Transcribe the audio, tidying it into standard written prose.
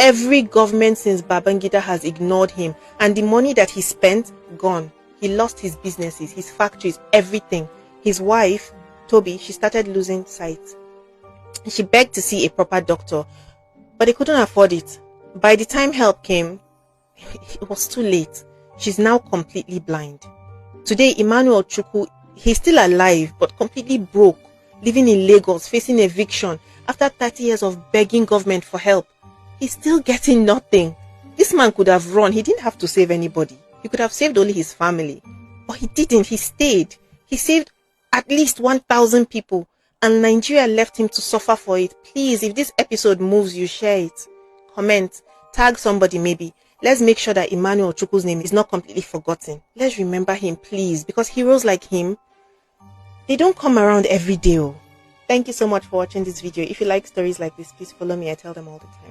Every government since Babangida has ignored him, and the money that he spent, gone. He lost his businesses, his factories, everything. His wife, Toby, she started losing sight. She begged to see a proper doctor, but they couldn't afford it. By the time help came, it was too late. She's now completely blind. Today, Emmanuel Chukwu, he's still alive, but completely broke, living in Lagos, facing eviction. After 30 years of begging government for help, he's still getting nothing. This man could have run. He didn't have to save anybody. He could have saved only his family. But he didn't. He stayed. He saved at least 1,000 people. And Nigeria left him to suffer for it. Please, if this episode moves you, share it. Comment. Tag somebody maybe. Let's make sure that Emmanuel Chukwu's name is not completely forgotten. Let's remember him, please. Because heroes like him, they don't come around every day. Thank you so much for watching this video. If you like stories like this, please follow me. I tell them all the time.